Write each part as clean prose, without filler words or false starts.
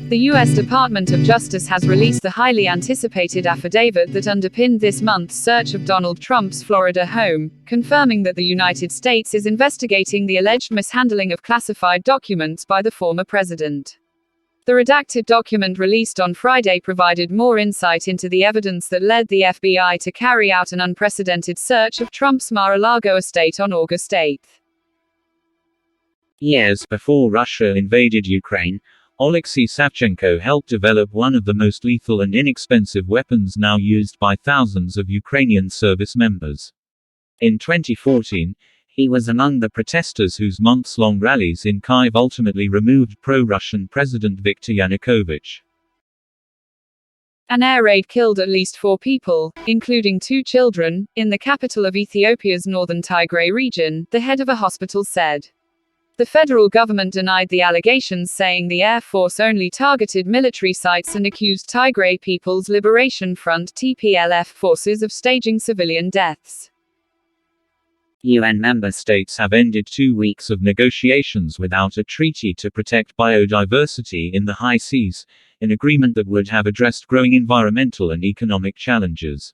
The U.S. Department of Justice has released the highly anticipated affidavit that underpinned this month's search of Donald Trump's Florida home, confirming that the United States is investigating the alleged mishandling of classified documents by the former president. The redacted document released on Friday provided more insight into the evidence that led the FBI to carry out an unprecedented search of Trump's Mar-a-Lago estate on August 8. Years before Russia invaded Ukraine, Alexy Savchenko helped develop one of the most lethal and inexpensive weapons now used by thousands of Ukrainian service members. In 2014, he was among the protesters whose months-long rallies in Kyiv ultimately removed pro-Russian President Viktor Yanukovych. An air raid killed at least 4 people, including 2 children, in the capital of Ethiopia's northern Tigray region, the head of a hospital said. The federal government denied the allegations, saying the Air Force only targeted military sites and accused Tigray People's Liberation Front (TPLF) forces of staging civilian deaths. UN member states have ended 2 weeks of negotiations without a treaty to protect biodiversity in the high seas, an agreement that would have addressed growing environmental and economic challenges.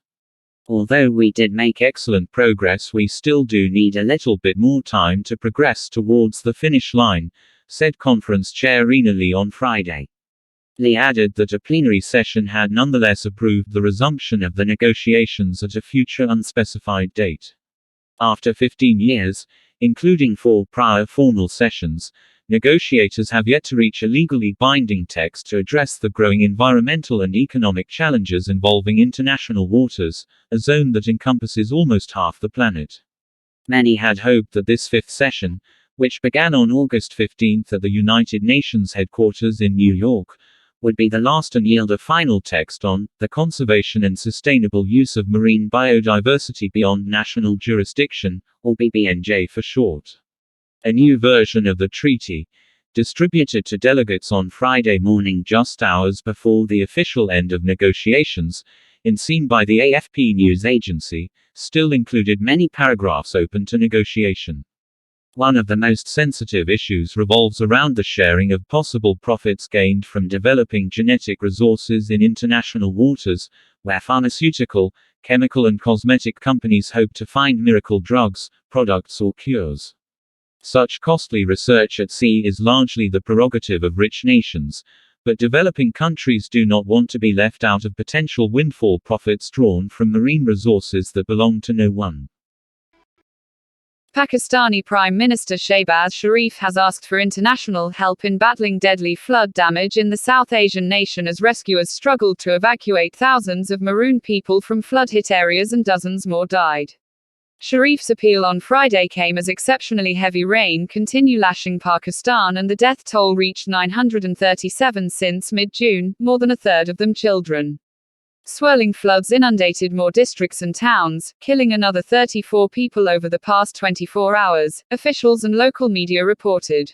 Although we did make excellent progress, we still do need a little bit more time to progress towards the finish line, said conference chair Rina Lee on Friday. Lee added that a plenary session had nonetheless approved the resumption of the negotiations at a future unspecified date. After 15 years, including 4 prior formal sessions, negotiators have yet to reach a legally binding text to address the growing environmental and economic challenges involving international waters, a zone that encompasses almost half the planet. Many had hoped that this 5th session, which began on August 15 at the United Nations headquarters in New York, would be the last and yield a final text on the conservation and sustainable use of marine biodiversity beyond national jurisdiction, or BBNJ for short. A new version of the treaty, distributed to delegates on Friday morning just hours before the official end of negotiations, seen by the AFP news agency, still included many paragraphs open to negotiation. One of the most sensitive issues revolves around the sharing of possible profits gained from developing genetic resources in international waters, where pharmaceutical, chemical and cosmetic companies hope to find miracle drugs, products or cures. Such costly research at sea is largely the prerogative of rich nations, but developing countries do not want to be left out of potential windfall profits drawn from marine resources that belong to no one. Pakistani Prime Minister Shehbaz Sharif has asked for international help in battling deadly flood damage in the South Asian nation as rescuers struggled to evacuate thousands of marooned people from flood-hit areas and dozens more died. Sharif's appeal on Friday came as exceptionally heavy rain continue lashing Pakistan and the death toll reached 937 since mid-June, more than a third of them children. Swirling floods inundated more districts and towns, killing another 34 people over the past 24 hours, officials and local media reported.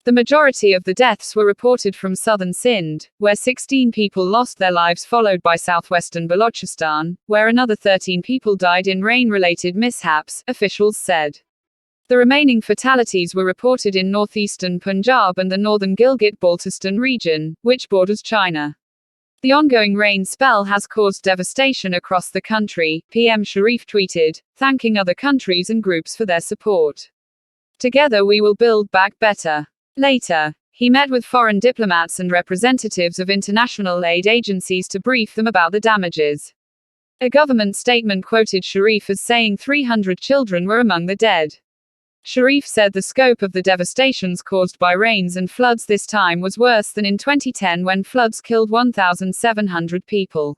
The majority of the deaths were reported from southern Sindh, where 16 people lost their lives, followed by southwestern Balochistan, where another 13 people died in rain-related mishaps, officials said. The remaining fatalities were reported in northeastern Punjab and the northern Gilgit-Baltistan region, which borders China. The ongoing rain spell has caused devastation across the country, PM Sharif tweeted, thanking other countries and groups for their support. Together we will build back better. Later, he met with foreign diplomats and representatives of international aid agencies to brief them about the damages. A government statement quoted Sharif as saying 300 children were among the dead. Sharif said the scope of the devastations caused by rains and floods this time was worse than in 2010 when floods killed 1,700 people.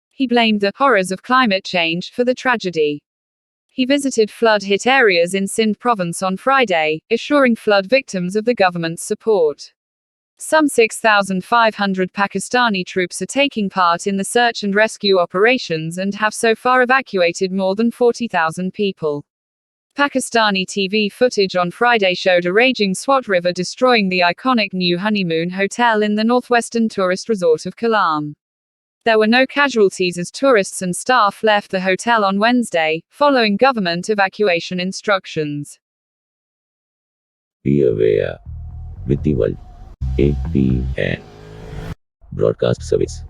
He blamed the horrors of climate change for the tragedy. He visited flood-hit areas in Sindh province on Friday, assuring flood victims of the government's support. Some 6,500 Pakistani troops are taking part in the search and rescue operations and have so far evacuated more than 40,000 people. Pakistani TV footage on Friday showed a raging Swat River destroying the iconic new Honeymoon Hotel in the northwestern tourist resort of Kalam. There were no casualties as tourists and staff left the hotel on Wednesday, following government evacuation instructions. Be aware. With the world. 8 p.m. broadcast service.